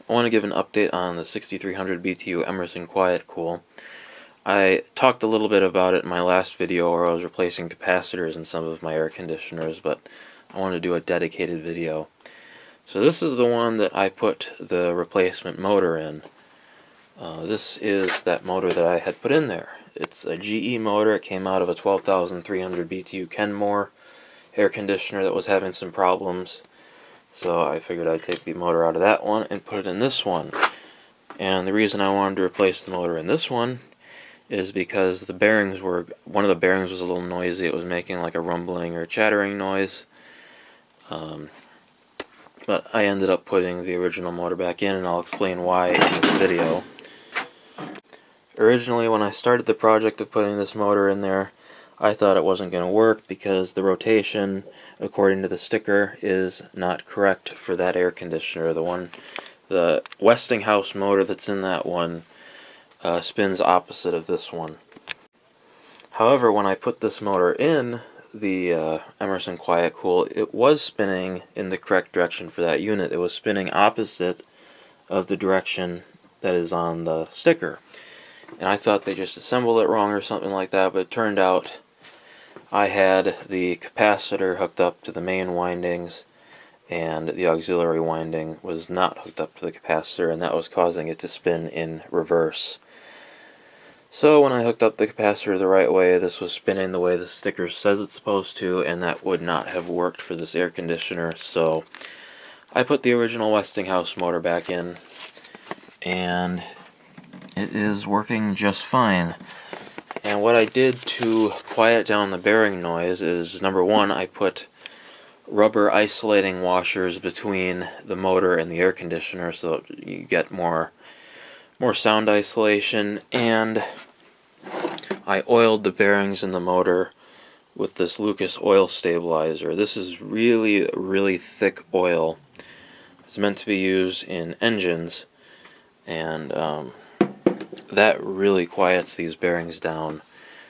I want to give an update on the 6300 BTU Emerson Quiet Kool. I talked a little bit about it in my last video where I was replacing capacitors in some of my air conditioners, but I want to do a dedicated video. So this is the one that I put the replacement motor in. This is that motor that I had put in there. It's a GE motor. It came out of a 12,300 BTU Kenmore air conditioner that was having some problems. So I figured I'd take the motor out of that one and put it in this one. And the reason I wanted to replace the motor in this one is because the bearings were, one of the bearings was a little noisy. It was making like a rumbling or chattering noise. But I ended up putting the original motor back in, and I'll explain why in this video. Originally, when I started the project of putting this motor in there, I thought it wasn't going to work because the rotation, according to the sticker, is not correct for that air conditioner. The Westinghouse motor that's in that one spins opposite of this one. However, when I put this motor in the Emerson Quiet Kool, it was spinning in the correct direction for that unit. It was spinning opposite of the direction that is on the sticker. And I thought they just assembled it wrong or something like that, but it turned out I had the capacitor hooked up to the main windings, and the auxiliary winding was not hooked up to the capacitor, and that was causing it to spin in reverse. So when I hooked up the capacitor the right way, this was spinning the way the sticker says it's supposed to, and that would not have worked for this air conditioner. So I put the original Westinghouse motor back in, and it is working just fine. And what I did to quiet down the bearing noise is, number one, I put rubber isolating washers between the motor and the air conditioner so you get more sound isolation, and I oiled the bearings in the motor with this Lucas oil stabilizer. This is really, really thick oil. It's meant to be used in engines, and that really quiets these bearings down.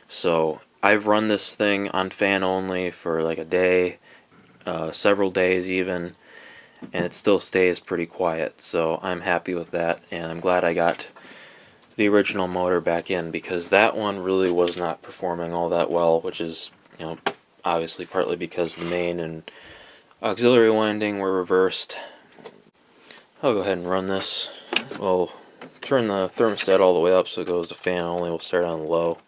So I've run this thing on fan only for like a day, several days even, and it still stays pretty quiet. So I'm happy with that, and I'm glad I got the original motor back in, because that one really was not performing all that well, which is, obviously partly because the main and auxiliary winding were reversed. I'll go ahead and run this. We'll turn the thermostat all the way up so it goes to fan only. We'll start on low.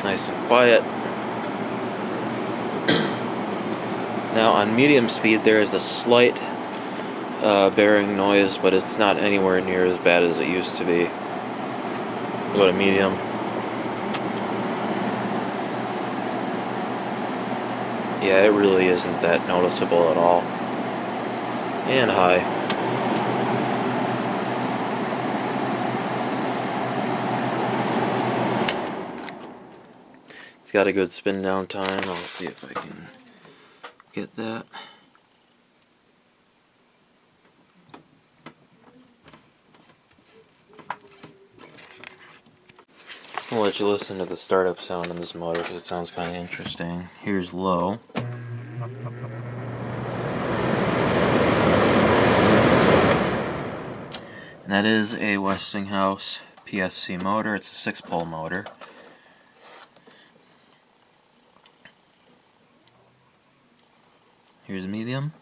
Nice and quiet. Now on medium speed there is a slight bearing noise, but it's not anywhere near as bad as it used to be. Go to medium. Yeah, it really isn't that noticeable at all. And high. It's got a good spin down time. I'll see if I can get that. I'll let you listen to the startup sound in this motor because it sounds kind of interesting. Here's low. And that is a Westinghouse PSC motor. It's a 6-pole motor. Here's medium.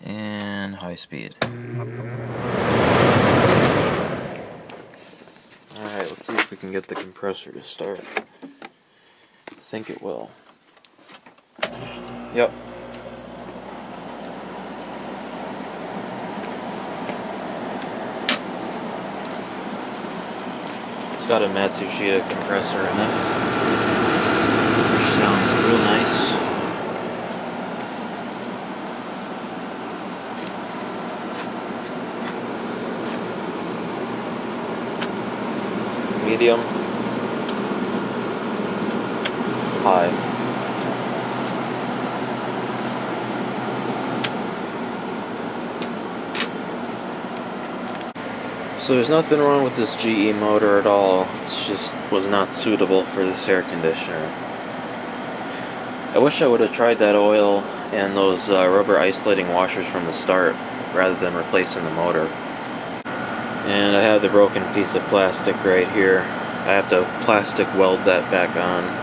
And high speed. Alright, let's see if we can get the compressor to start. I think it will. Yep. It's got a Matsushita compressor in it, which sounds real nice. Medium, high. So there's nothing wrong with this GE motor at all. It's just was not suitable for this air conditioner. I wish I would have tried that oil and those rubber isolating washers from the start rather than replacing the motor. And I have the broken piece of plastic right here. I have to plastic weld that back on.